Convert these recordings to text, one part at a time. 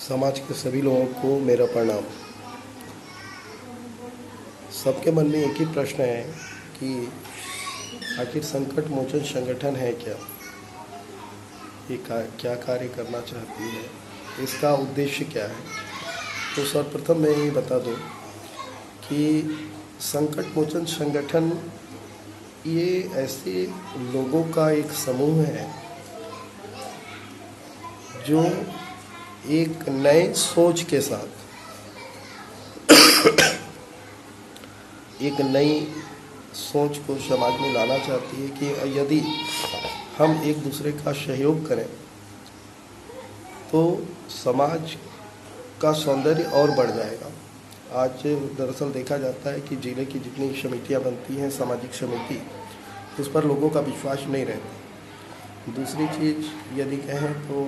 समाज के सभी लोगों को मेरा प्रणाम। सबके मन में एक ही प्रश्न है कि आखिर संकट मोचन संगठन है क्या, ये क्या कार्य करना चाहती है, इसका उद्देश्य क्या है। तो सर्वप्रथम मैं ये बता दूं कि संकट मोचन संगठन ये ऐसे लोगों का एक समूह है जो एक नए सोच के साथ एक नई सोच को समाज में लाना चाहती है कि यदि हम एक दूसरे का सहयोग करें तो समाज का सौंदर्य और बढ़ जाएगा। आज दरअसल देखा जाता है कि जिले की जितनी समितियां बनती हैं, सामाजिक समिति, उस पर लोगों का विश्वास नहीं रहता। दूसरी चीज़ यदि कहें तो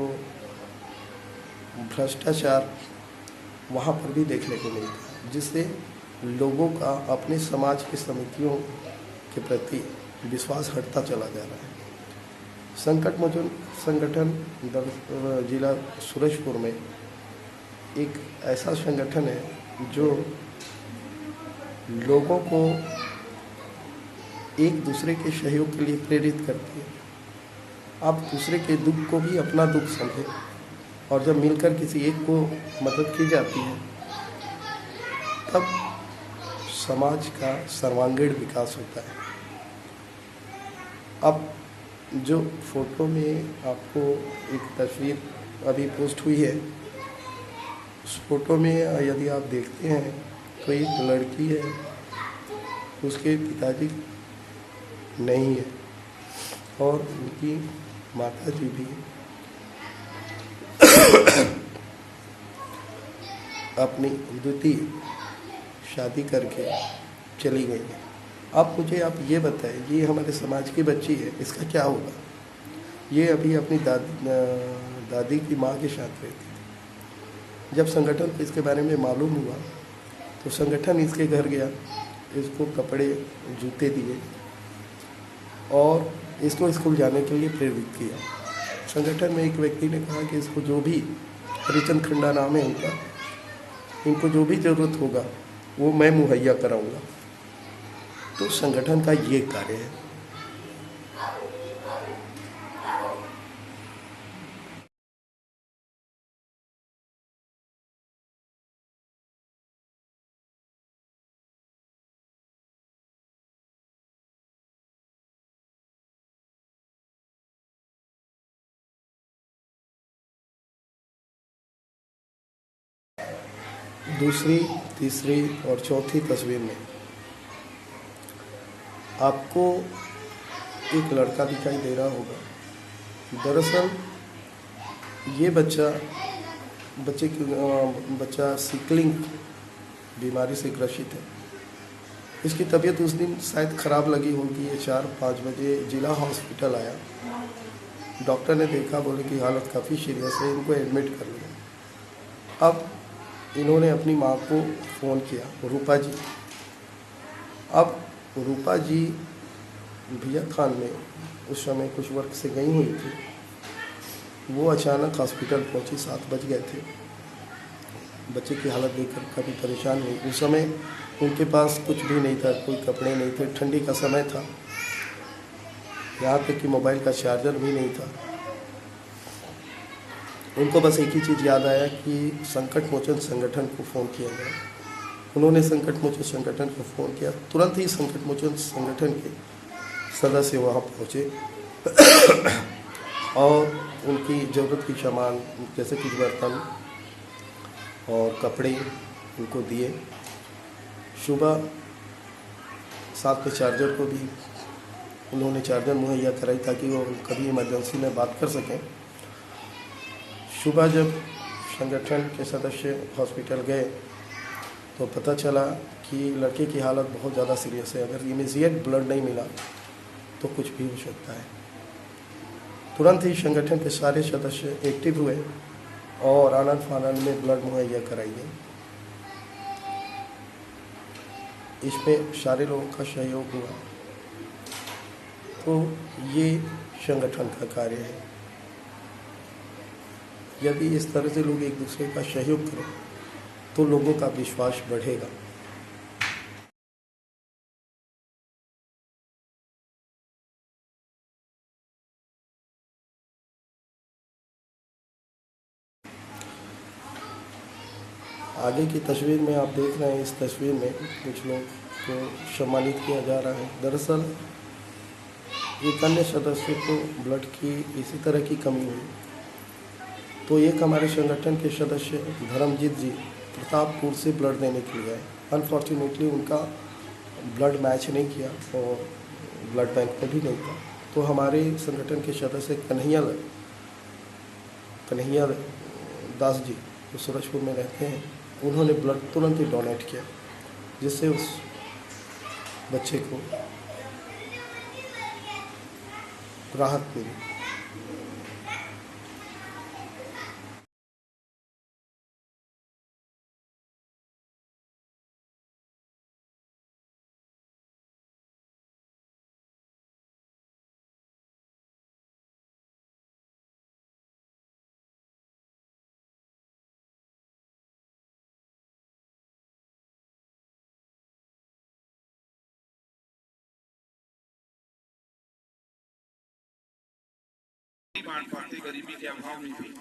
भ्रष्टाचार वहाँ पर भी देखने को मिलता है, जिससे लोगों का अपने समाज की समितियों के प्रति विश्वास हटता चला जा रहा है। संकट मोचन संगठन जिला सूरजपुर में एक ऐसा संगठन है जो लोगों को एक दूसरे के सहयोग के लिए प्रेरित करती है। आप दूसरे के दुख को भी अपना दुख समझें, और जब मिलकर किसी एक को मदद की जाती है तब समाज का सर्वांगीण विकास होता है। अब जो फोटो में आपको एक तस्वीर अभी पोस्ट हुई है, उस फोटो में यदि आप देखते हैं तो एक लड़की है, उसके पिताजी नहीं है और उनकी माता जी भी अपनी द्वितीय शादी करके चली गई है। अब मुझे आप ये बताएं, ये हमारे समाज की बच्ची है, इसका क्या होगा। ये अभी अपनी दादी की माँ के साथ रहती थी। जब संगठन को इसके बारे में मालूम हुआ तो संगठन इसके घर गया, इसको कपड़े जूते दिए और इसको स्कूल जाने के लिए प्रेरित किया। संगठन में एक व्यक्ति ने कहा कि इसको जो भी, हरिचंद खंडा नाम है उनका, इनको जो भी ज़रूरत होगा वो मैं मुहैया कराऊंगा। तो संगठन का ये कार्य है। दूसरी, तीसरी और चौथी तस्वीर में आपको एक लड़का दिखाई दे रहा होगा। दरअसल ये बच्चा सिकलिंग बीमारी से ग्रसित है। इसकी तबीयत उस दिन शायद ख़राब लगी होगी। ये 4-5 बजे जिला हॉस्पिटल आया। डॉक्टर ने देखा, बोले कि हालत काफ़ी सीरियस है, इनको एडमिट कर लिया। अब इन्होंने अपनी माँ को फ़ोन किया, रूपा जी। अब रूपा जी भैया खान में उस समय कुछ वर्क से गई हुई थी। वो अचानक हॉस्पिटल पहुंची, 7 बज गए थे। बच्चे की हालत देखकर काफ़ी परेशान हुई। उस समय उनके पास कुछ भी नहीं था, कोई कपड़े नहीं थे, ठंडी का समय था, यहाँ तक कि मोबाइल का चार्जर भी नहीं था। उनको बस एक ही चीज़ याद आया कि संकट मोचन संगठन को फ़ोन किया जाए। उन्होंने संकट मोचन संगठन को फ़ोन किया। तुरंत ही संकट मोचन संगठन के सदस्य वहाँ पहुँचे और उनकी ज़रूरत की सामान जैसे कि बर्तन और कपड़े उनको दिए। सुबह साथ में चार्जर को भी उन्होंने चार्जर मुहैया कराई ताकि वो कभी इमरजेंसी में बात कर सकें। सुबह जब संगठन के सदस्य हॉस्पिटल गए तो पता चला कि लड़के की हालत बहुत ज़्यादा सीरियस है। अगर इमीडिएट ब्लड नहीं मिला तो कुछ भी हो सकता है। तुरंत ही संगठन के सारे सदस्य एक्टिव हुए और आनंद फानंद में ब्लड मुहैया कराई गई। इसमें सारे लोगों का सहयोग हुआ। तो ये संगठन का कार्य है। यदि इस तरह से लोग एक दूसरे का सहयोग करें तो लोगों का विश्वास बढ़ेगा। आगे की तस्वीर में आप देख रहे हैं, इस तस्वीर में कुछ लोग को सम्मानित किया जा रहा है। दरअसल एक अन्य सदस्य को ब्लड की इसी तरह की कमी हुई, तो एक हमारे संगठन के सदस्य धर्मजीत जी प्रतापपुर से ब्लड देने के लिए आए। अनफॉर्चुनेटली उनका ब्लड मैच नहीं किया और ब्लड बैंक में भी नहीं था, तो हमारे संगठन के सदस्य कन्हैया दास जी जो सूरजपुर में रहते हैं, उन्होंने ब्लड तुरंत ही डोनेट किया, जिससे उस बच्चे को राहत मिली। बांट पाते गरीबी के अभाव में भी,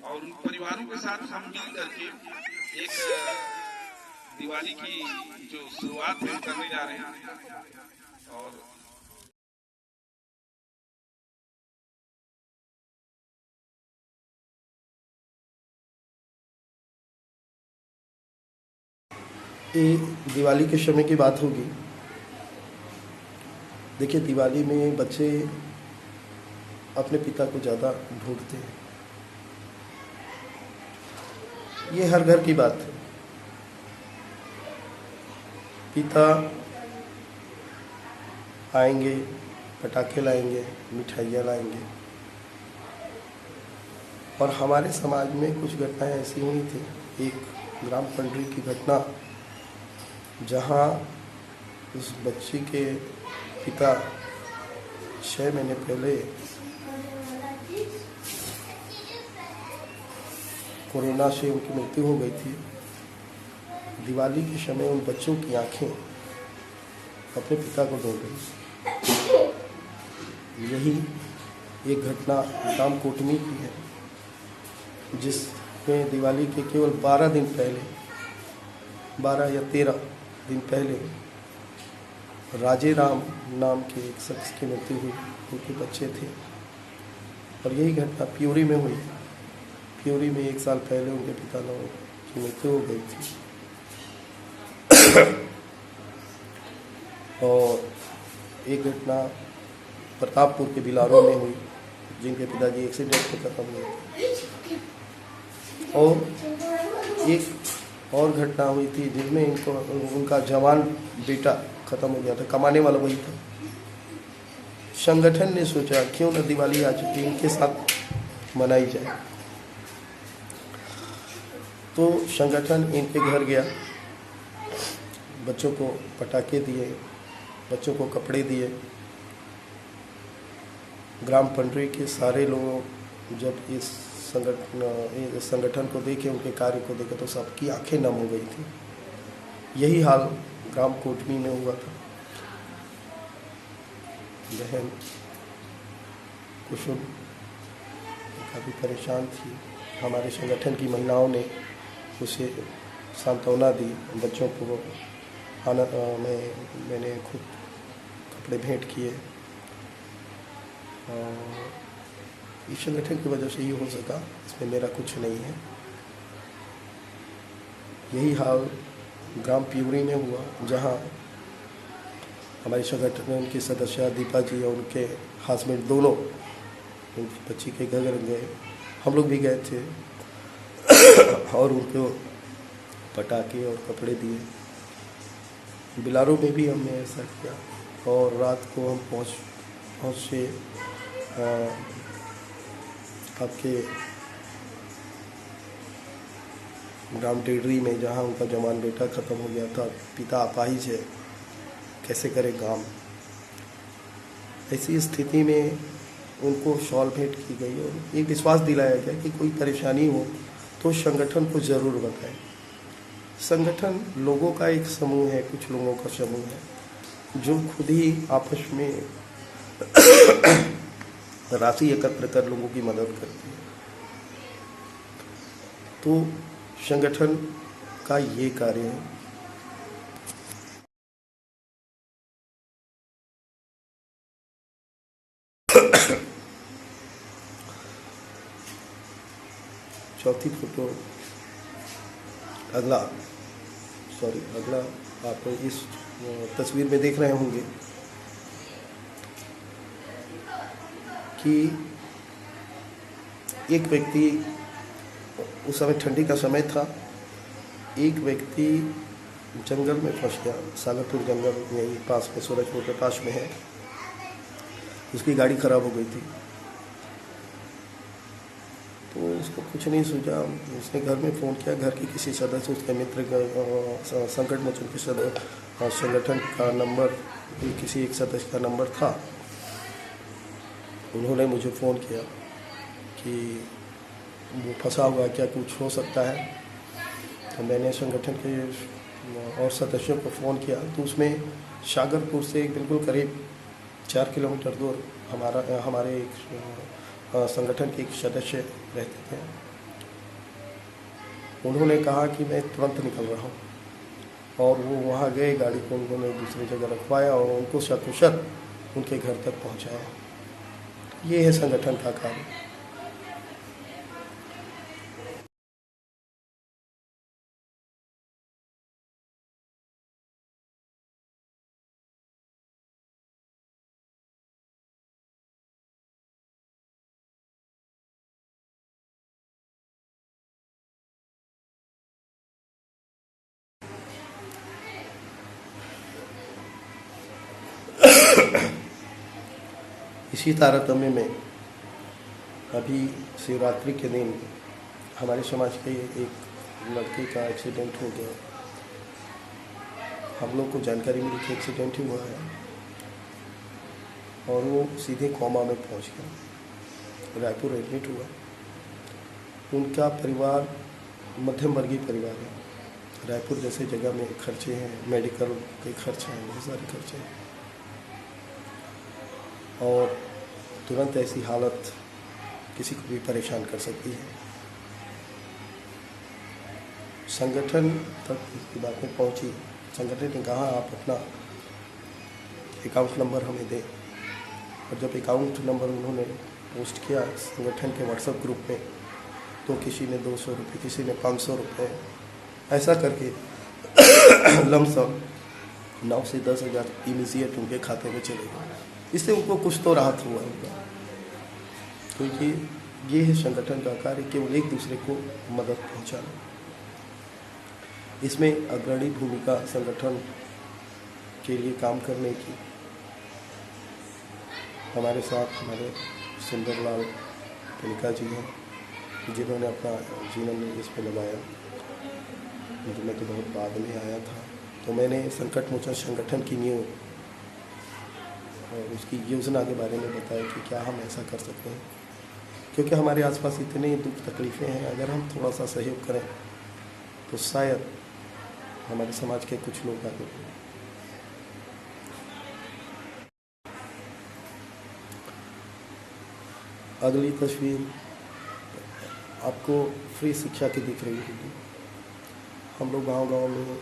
और उन परिवारों के साथ हम मिल करके एक दिवाली की जो शुरुआत हम करने जा रहे हैं। और ये दिवाली के समय की बात होगी। देखिए, दिवाली में बच्चे अपने पिता को ज़्यादा ढूंढते हैं, ये हर घर की बात है। पिता आएंगे, पटाखे लाएंगे, मिठाइयाँ लाएंगे, और हमारे समाज में कुछ घटनाएं ऐसी हुई थी। एक ग्राम पंडरी की घटना, जहां उस बच्ची के पिता 6 महीने पहले कोरोना से उनकी मृत्यु हो गई थी। दिवाली के समय उन बच्चों की आंखें अपने पिता को ढूंढ रही। यही एक घटना ग्राम कोटमी की है, जिसमें दिवाली के केवल 12 दिन पहले, 12 या 13 दिन पहले राजे राम नाम के एक शख्स की मृत्यु हुई। उनके बच्चे थे, और यही घटना प्यूरी में हुई। प्यूरी में 1 साल पहले उनके पिता की मृत्यु हो गई थी। और एक घटना प्रतापपुर के बिलारों में हुई, जिनके पिताजी एक्सीडेंट में खत्म हुए। और एक और घटना हुई थी जिसमें उनका जवान बेटा खत्म हो गया था, कमाने वाला वही था। संगठन ने सोचा क्यों न दिवाली आज इनके साथ मनाई जाए, तो संगठन इनके घर गया, बच्चों को पटाखे दिए, बच्चों को कपड़े दिए। ग्राम पंडरी के सारे लोग जब इस संगठन को देखे, उनके कार्य को देखे, तो सबकी आंखें नम हो गई थी। यही हाल ग्राम कोटमी में हुआ था। बहन कुसुम काफ़ी परेशान थी। हमारे संगठन की महिलाओं ने उसे सांत्वना दी। बच्चों को मैंने खुद कपड़े भेंट किए, और इस संगठन की वजह से ही हो सका, इसमें मेरा कुछ नहीं है। यही हाल ग्राम प्यूरी में हुआ, जहां हमारे संगठन के सदस्य दीपा जी और उनके हस्बैंड दोनों उनकी बच्ची के घर गए। हम लोग भी गए थे और उनको पटाखे और कपड़े दिए। बिलारो में भी हमने ऐसा किया, और रात को हम पहुँचे आपके ग्राम टेडरी में, जहाँ उनका जवान बेटा ख़त्म हो गया था। पिता अपाहिज है, कैसे करे काम। ऐसी स्थिति में उनको शॉल भेंट की गई और ये विश्वास दिलाया गया कि कोई परेशानी हो तो संगठन को ज़रूर बताएं। संगठन लोगों का एक समूह है, कुछ लोगों का समूह है जो खुद ही आपस में राशि एकत्र कर लोगों की मदद करती है। तो संगठन का ये कार्य है। चौथी फोटो, अगला आप इस तस्वीर में देख रहे होंगे कि एक व्यक्ति, उस समय ठंडी का समय था, एक व्यक्ति जंगल में फंस गया। सागरपुर जंगल यहीं पास में, सूरजपुर के पास में है। उसकी गाड़ी खराब हो गई थी तो उसको कुछ नहीं सूझा। उसने घर में फ़ोन किया, घर के किसी सदस्य, उसके मित्र, संकट मोचन के सदस्य, संगठन का नंबर, किसी एक सदस्य का नंबर था। उन्होंने मुझे फ़ोन किया कि वो फंसा हुआ, क्या कुछ हो सकता है। तो मैंने संगठन के और सदस्यों को फ़ोन किया तो उसमें सागरपुर से बिल्कुल करीब 4 किलोमीटर दूर हमारे एक संगठन के एक सदस्य रहते थे। उन्होंने कहा कि मैं तुरंत निकल रहा हूँ और वो वहाँ गए। गाड़ी को उन्होंने दूसरी जगह रखवाया और उनको सकुशल उनके घर तक पहुँचाया। ये है संगठन का कार्य। इसी तारतम्य में अभी शिवरात्रि के दिन हमारे समाज के एक लड़के का एक्सीडेंट हो गया। हम लोग को जानकारी मिली कि एक्सीडेंट ही हुआ है और वो सीधे कोमा में पहुंच गया। रायपुर एडमिट हुआ। उनका परिवार मध्यम वर्गीय परिवार है। रायपुर जैसे जगह में खर्चे हैं, मेडिकल के खर्चे हैं, बहुत सारे खर्चे हैं और तुरंत ऐसी हालत किसी को भी परेशान कर सकती है। संगठन तक इसकी बातें पहुंची। संगठन ने कहा आप अपना अकाउंट नंबर हमें दें और जब अकाउंट नंबर उन्होंने पोस्ट किया संगठन के व्हाट्सएप ग्रुप में तो किसी ने 200 रुपये, किसी ने 500 रुपये, ऐसा करके लमसम 9 से 10 हज़ार इमीडिएट उनके खाते में चले गए। इससे उनको कुछ तो राहत हुआ होगा, क्योंकि ये है संगठन का कार्य, केवल एक दूसरे को मदद पहुंचाना। इसमें अग्रणी भूमिका संगठन के लिए काम करने की हमारे साथ हमारे सुंदरलाल पिनिका जी हैं, जिन्होंने अपना जीवन इस पर लगाया। मैं तो बहुत बाद में आया था, तो मैंने संकट मोचन संगठन की नींव और उसकी योजना के बारे में बताया कि क्या हम ऐसा कर सकते हैं, क्योंकि हमारे आसपास इतने दुख तकलीफ़ें हैं। अगर हम थोड़ा सा सहयोग करें तो शायद हमारे समाज के कुछ लोग आगे बढ़ें। अगली तस्वीर आपको फ्री शिक्षा की दिख रही होगी। हम लोग गांव-गांव में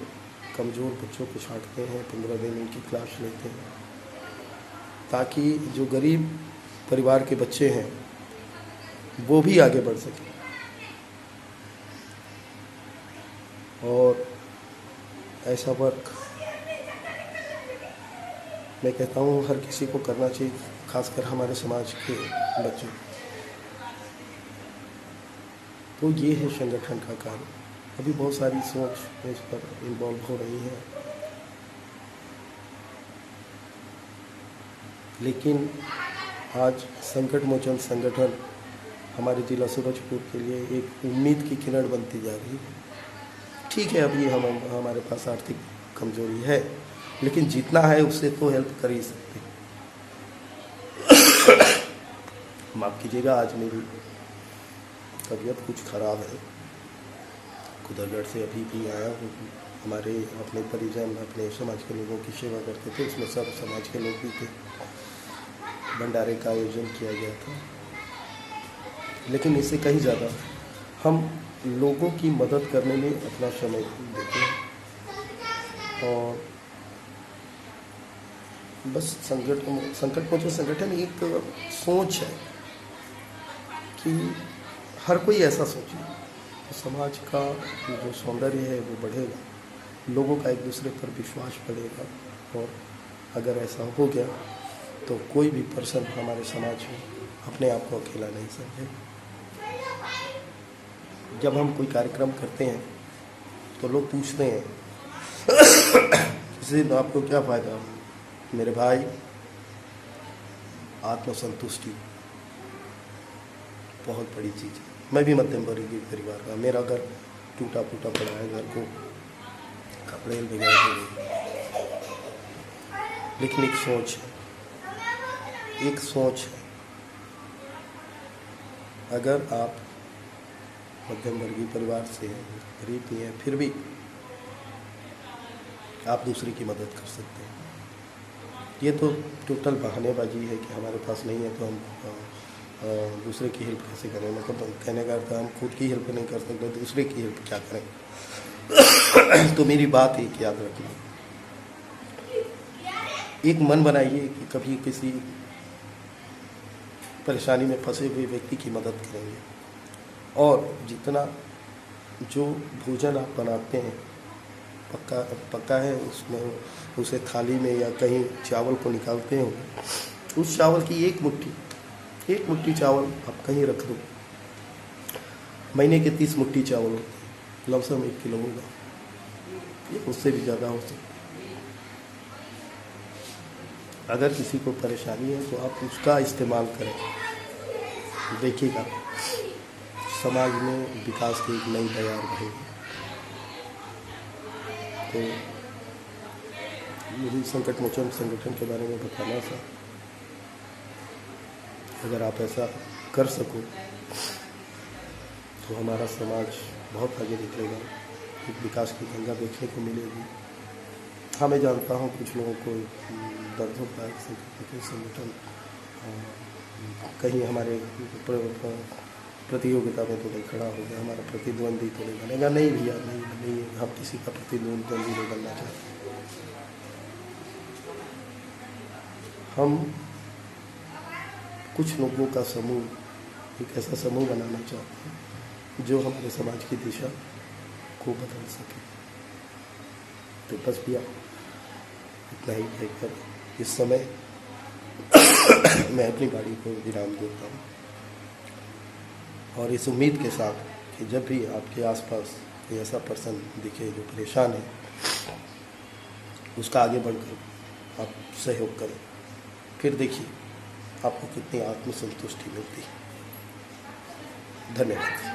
कमज़ोर बच्चों को छांटते हैं, 15 दिन उनकी क्लास लेते हैं, ताकि जो गरीब परिवार के बच्चे हैं वो भी आगे बढ़ सकें। और ऐसा वर्क मैं कहता हूँ हर किसी को करना चाहिए, खासकर हमारे समाज के बच्चे। तो ये है संगठन का कार्य। अभी बहुत सारी सोच इस पर इन्वॉल्व हो रही है, लेकिन आज संकट मोचन संगठन हमारे जिला सूरजपुर के लिए एक उम्मीद की किरण बनती जा रही है। ठीक है, अभी हमारे पास आर्थिक कमजोरी है, लेकिन जितना है उससे तो हेल्प कर ही सकते हैं। माफ़ कीजिएगा, आज मेरी तबीयत कुछ ख़राब है। कुदरगढ़ से अभी भी आया हूँ। हमारे अपने परिजन अपने समाज के लोगों की सेवा करते थे, उसमें सब समाज के लोग भी थे। भंडारे का आयोजन किया गया था, लेकिन इससे कहीं ज़्यादा हम लोगों की मदद करने में अपना समय देते हैं। और बस संकट संगठन एक सोच है कि हर कोई ऐसा सोचे तो समाज का जो सौंदर्य है वो बढ़ेगा, लोगों का एक दूसरे पर विश्वास बढ़ेगा। और अगर ऐसा हो गया तो कोई भी पर्सन हमारे समाज में अपने आप को अकेला नहीं समझे। जब हम कोई कार्यक्रम करते हैं तो लोग पूछते हैं इससे आपको क्या फ़ायदा? मेरे भाई, आत्मसंतुष्टि बहुत बड़ी चीज़ है। मैं भी मध्यम वर्गीय परिवार का, मेरा घर टूटा फूटा पड़ा है, घर को कपड़े वगैरह के, लेकिन एक सोच है। अगर आप मध्यम वर्गीय परिवार से गरीब भी हैं, फिर भी आप दूसरे की मदद कर सकते हैं। ये तो टोटल बहानेबाजी है कि हमारे पास नहीं है तो हम दूसरे की हेल्प कैसे करें। मतलब कहने का अर्थ हम खुद की हेल्प नहीं कर सकते, दूसरे की हेल्प क्या करें। तो मेरी बात एक याद रखना, एक मन बनाइए कि कभी किसी परेशानी में फंसे हुए व्यक्ति की मदद करेंगे। और जितना जो भोजन आप बनाते हैं पक्का है, उसमें उसे थाली में या कहीं चावल को निकालते हो, उस चावल की एक मुट्ठी चावल आप कहीं रख दो, महीने के 30 मुट्ठी चावल होते हैं, लमसम 1 किलो होगा, ये उससे भी ज़्यादा हो सकता है। अगर किसी को परेशानी है तो आप उसका इस्तेमाल करें, देखिएगा समाज में विकास की एक नई बयार बढ़ेगी। तो यही संकट मोचन संगठन के बारे में बताना था। अगर आप ऐसा कर सको तो हमारा समाज बहुत आगे निकलेगा, एक विकास की गंगा देखने को मिलेगी। हाँ, मैं जानता हूँ कुछ लोगों को दर्द होता है संगठन कहीं हमारे प्रतियोगिता में तो नहीं खड़ा हो गया, हमारा प्रतिद्वंदी तो नहीं बनेगा। नहीं भैया, नहीं, हम किसी का प्रतिद्वंदी नहीं बनना चाहते। हम कुछ लोगों का समूह, एक ऐसा समूह बनाना चाहते हैं जो हमारे समाज की दिशा को बदल सके। तो बस भैया इतना ही कहकर इस समय मैं अपनी गाड़ी को विराम देता हूँ, और इस उम्मीद के साथ कि जब भी आपके आसपास कोई ऐसा पर्सन दिखे जो परेशान है, उसका आगे बढ़कर आप सहयोग करें। फिर देखिए आपको कितनी आत्मसंतुष्टि मिलती है। धन्यवाद।